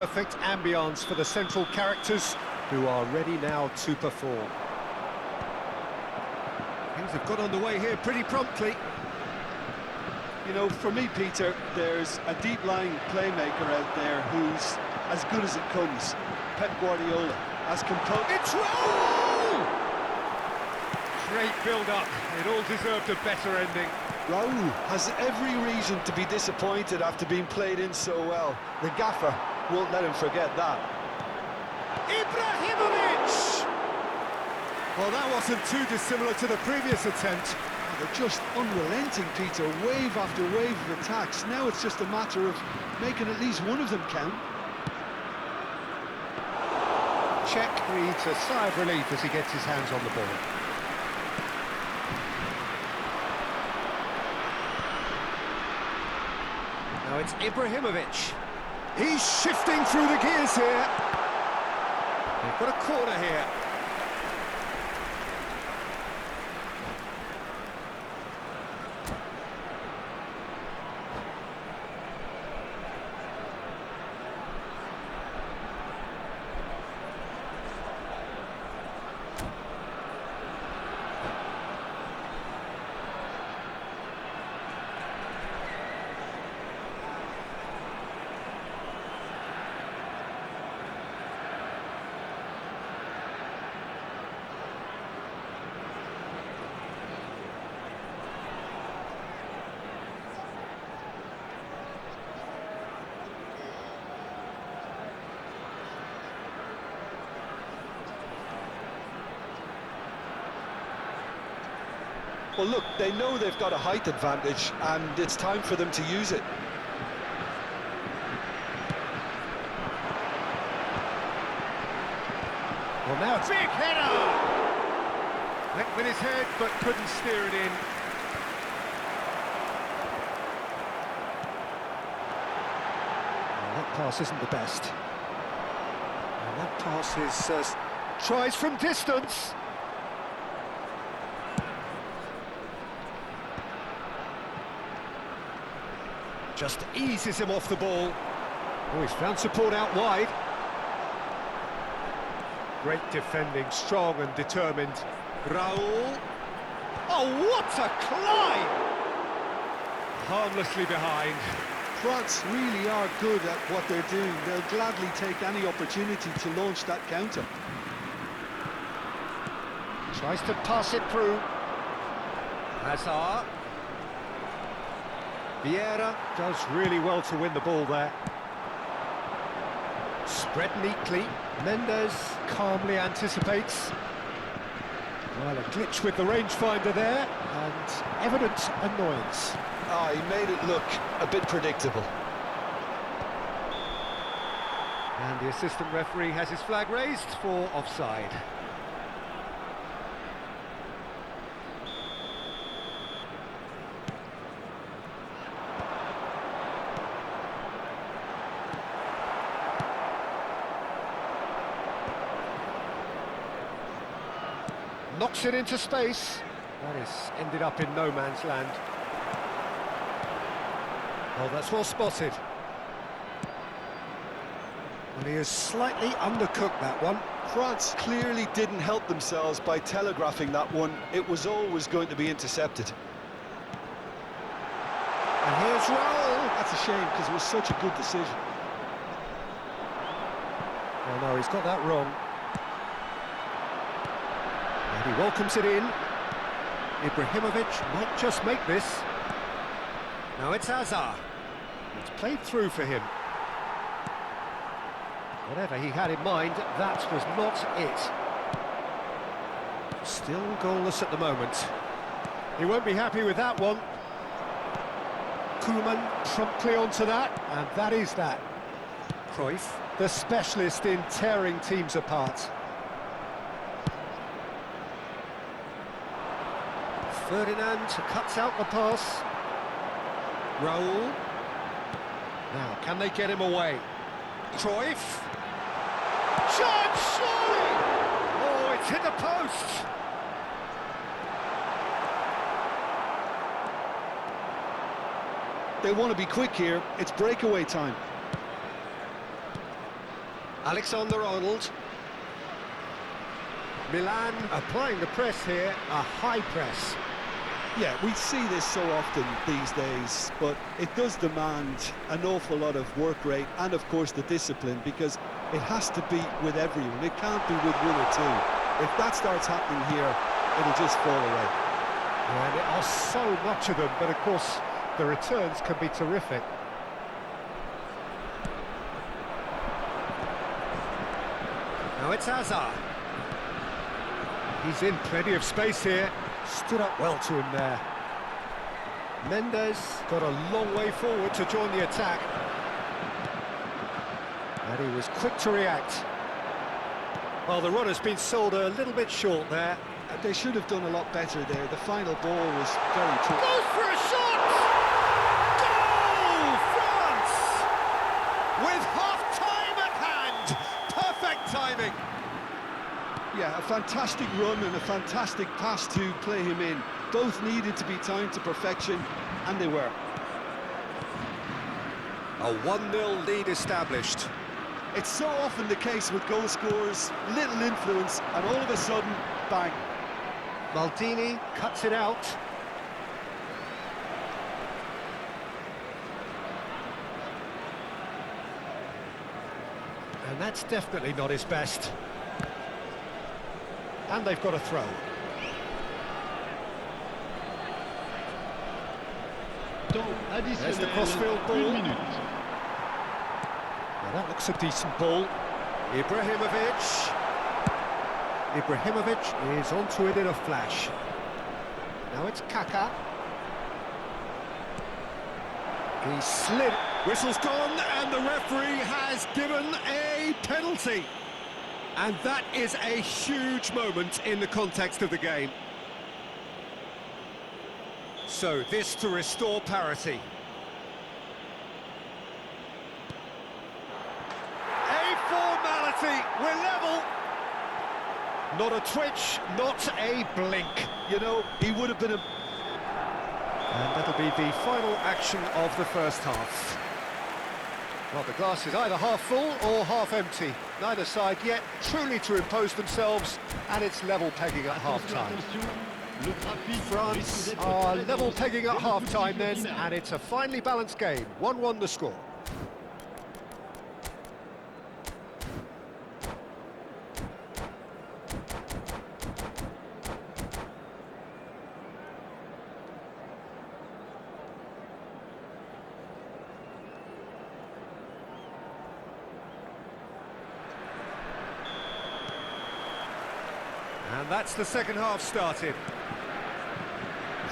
Perfect ambience for the central characters who are ready now to perform. Things have got underway here pretty promptly. You know, for me, Peter, there's a deep-lying playmaker out there who's as good as it comes. Pep Guardiola, as composed. It's Raul! Great build-up. It all deserved a better ending. Raul has every reason to be disappointed after being played in so well. The gaffer won't let him forget that. Ibrahimovic! Well, that wasn't too dissimilar to the previous attempt. They're just unrelenting, Peter, wave after wave of attacks. Now it's just a matter of making at least one of them count. Czech breathes a sigh of relief as he gets his hands on the ball. Now it's Ibrahimovic. He's shifting through the gears here. They've got a corner here. Well, look, they know they've got a height advantage, and it's time for them to use it. Well, now it's big header! Went with his head, but couldn't steer it in. Well, that pass isn't the best. And that pass is... tries from distance. Just eases him off the ball. Oh, he's found support out wide. Great defending, strong and determined. Raul. Oh, what a climb! Harmlessly behind. France really are good at what they're doing. They'll gladly take any opportunity to launch that counter. Tries to pass it through. Hazard. Vieira does really well to win the ball there. Spread neatly. Mendes calmly anticipates. Well, a glitch with the rangefinder there, and evident annoyance. Ah, he made it look a bit predictable. And the assistant referee has his flag raised for offside. Knocks it into space. That has ended up in no man's land. Oh, that's well spotted. Well, he has slightly undercooked that one. France clearly didn't help themselves by telegraphing that one. It was always going to be intercepted. And here's Raul. That's a shame, because it was such a good decision. Well, no, he's got that wrong. And he welcomes it in. Ibrahimovic might just make this. Now it's Hazard. It's played through for him. Whatever he had in mind, that was not it. Still goalless at the moment. He won't be happy with that one. Koeman promptly onto that, and that is that. Cruyff, the specialist in tearing teams apart. Ferdinand cuts out the pass. Raul. Now, can they get him away? Cruyff. Chance, surely! Oh, it's hit the post! They want to be quick here. It's breakaway time. Alexander-Arnold. Milan applying the press here, a high press. Yeah, we see this so often these days, but it does demand an awful lot of work rate and, of course, the discipline, because it has to be with everyone. It can't be with one or two. If that starts happening here, it'll just fall away. Yeah, there are so much of them, but of course, the returns can be terrific. Now it's Hazard. He's in plenty of space here. Stood up well to him there. Mendes got a long way forward to join the attack. And he was quick to react. Well, the runner's been sold a little bit short there. They should have done a lot better there. The final ball was very tough. Goes for a shot! Goal! France! With half-time at hand! Perfect timing! Yeah, a fantastic run and a fantastic pass to play him in. Both needed to be timed to perfection, and they were. A 1-0 lead established. It's so often the case with goal scorers, little influence, and all of a sudden, bang. Maldini cuts it out. And that's definitely not his best. And they've got a throw. There's the crossfield ball. Now that looks a decent ball. Ibrahimovic. Ibrahimovic is onto it in a flash. Now it's Kaká. He slid. Whistle's gone, and the referee has given a penalty. And that is a huge moment in the context of the game. So this to restore parity. A formality, we're level. Not a twitch, not a blink. You know, he would have been a... And that'll be the final action of the first half. Well, the glass is either half full or half empty. Neither side yet truly to impose themselves, and it's level pegging at half-time. France are level pegging at half-time then, and it's a finely balanced game. 1-1 the score. And that's the second half started.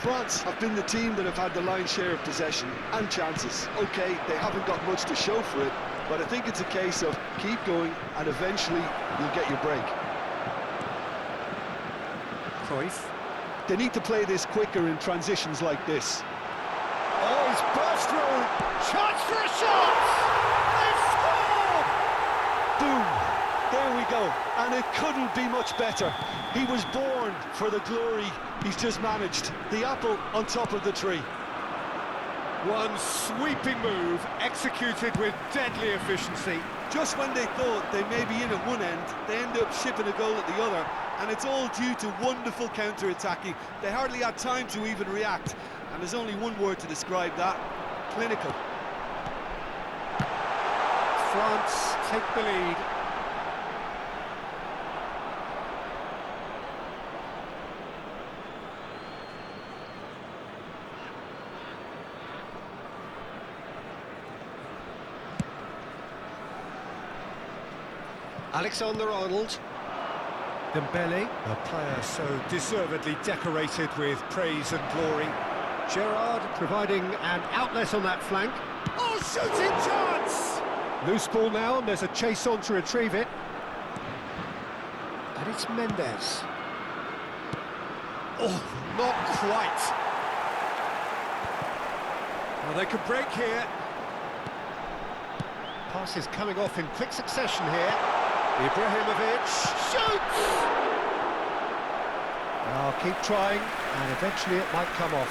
France have been the team that have had the lion's share of possession and chances. OK, they haven't got much to show for it, but I think it's a case of keep going and eventually you'll get your break. Cruyff. They need to play this quicker in transitions like this. Oh, he's burst through. Chance for a shot! They've scored! Boom! There we go, and it couldn't be much better. He was born for the glory he's just managed. The apple on top of the tree. One sweeping move, executed with deadly efficiency. Just when they thought they may be in at one end, they end up shipping a goal at the other, and it's all due to wonderful counter-attacking. They hardly had time to even react, and there's only one word to describe that: clinical. France take the lead. Alexander-Arnold. Dembele, a player so deservedly decorated with praise and glory. Gerrard providing an outlet on that flank. Oh, shooting chance! Loose ball now, and there's a chase on to retrieve it. And it's Mendes. Oh, not quite. Well, they could break here. Passes coming off in quick succession here. Ibrahimovic shoots! I'll keep trying, and eventually it might come off.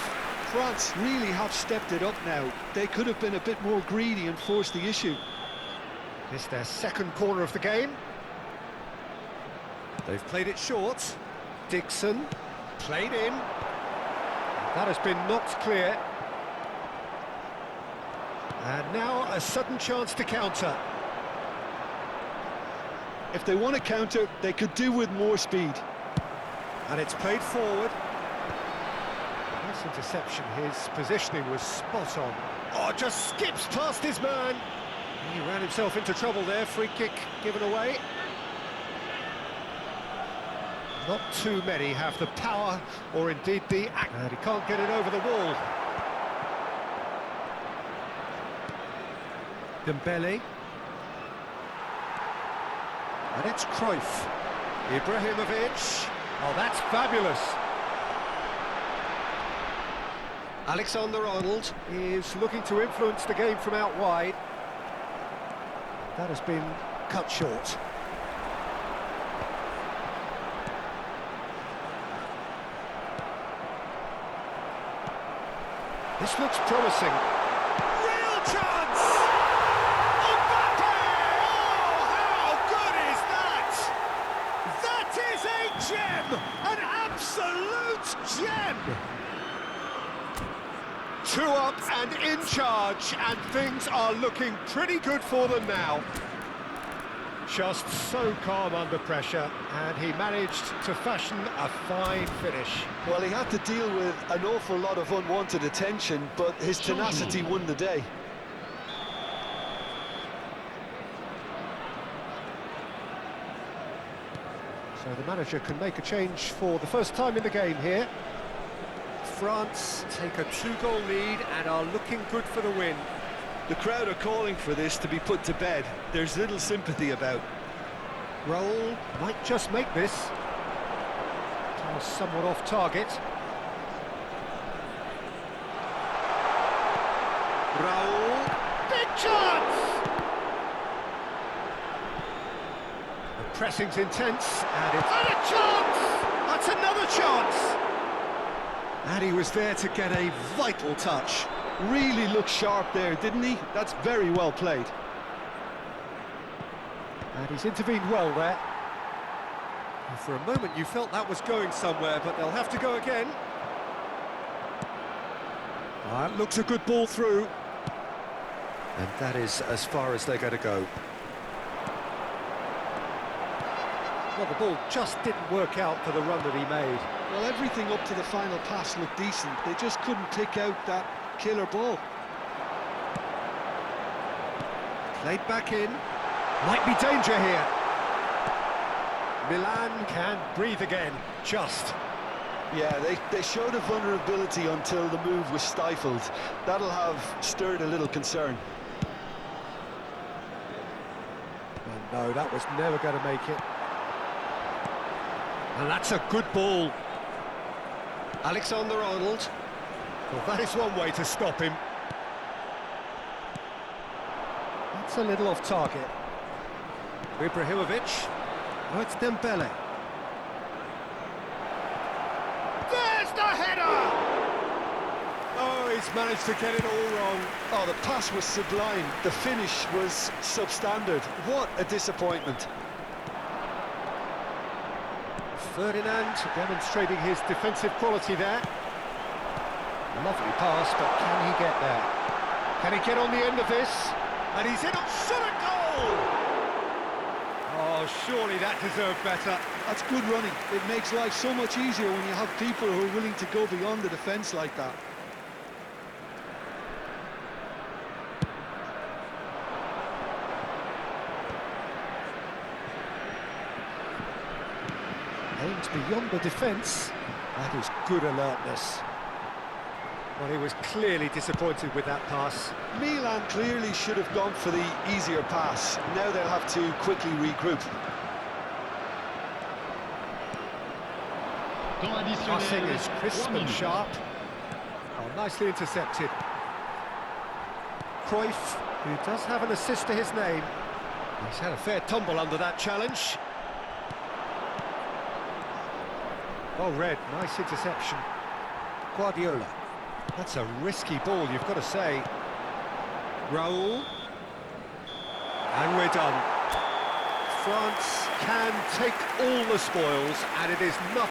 France really have stepped it up now. They could have been a bit more greedy and forced the issue. It's their second corner of the game. They've played it short. Dixon, played in. That has been knocked clear. And now a sudden chance to counter. If they want to counter, they could do with more speed. And it's played forward. Nice interception, his positioning was spot on. Oh, just skips past his man. He ran himself into trouble there, free kick given away. Not too many have the power, or indeed the act, and he can't get it over the wall. Dembele. And it's Cruyff. Ibrahimovic. Oh, that's fabulous. Alexander-Arnold is looking to influence the game from out wide. That has been cut short. This looks promising. Real chance! Mbappe! Oh, how good is that? That is a gem! An absolute gem! 2 up and in charge, and things are looking pretty good for them now. Just so calm under pressure, and he managed to fashion a fine finish. Well, he had to deal with an awful lot of unwanted attention, but his tenacity won the day. So the manager can make a change for the first time in the game here. France take a 2-goal lead and are looking good for the win. The crowd are calling for this to be put to bed. There's little sympathy about. Raul might just make this. Pass somewhat off target. Raul, big chance! The pressing's intense, and it's a chance! That's another chance! And he was there to get a vital touch. Really looked sharp there, didn't he? That's very well played. And he's intervened well there. And for a moment you felt that was going somewhere, but they'll have to go again. That looks a good ball through. And that is as far as they're going to go. Well, the ball just didn't work out for the run that he made. Well, everything up to the final pass looked decent. They just couldn't pick out that killer ball. Played back in. Might be danger here. Milan can breathe again, just. Yeah, they showed a vulnerability until the move was stifled. That'll have stirred a little concern. Oh, no, that was never going to make it. And that's a good ball. Alexander-Arnold. Well, that is one way to stop him. That's a little off target. Ibrahimovic. Oh, it's Dembele. There's the header! Oh, he's managed to get it all wrong. Oh, the pass was sublime. The finish was substandard. What a disappointment. Ferdinand demonstrating his defensive quality there. Lovely pass, but can he get there? Can he get on the end of this? And he's in on shot at goal! Oh, surely that deserved better. That's good running. It makes life so much easier when you have people who are willing to go beyond the defence like that. Aimed beyond the defence. That is good alertness. Well, he was clearly disappointed with that pass. Milan clearly should have gone for the easier pass. Now they'll have to quickly regroup. Passing is crisp and sharp. Oh, nicely intercepted. Cruyff, who does have an assist to his name. He's had a fair tumble under that challenge. Well read, nice interception. Guardiola. That's a risky ball, you've got to say. Raul. And we're done. France can take all the spoils, and it is nothing.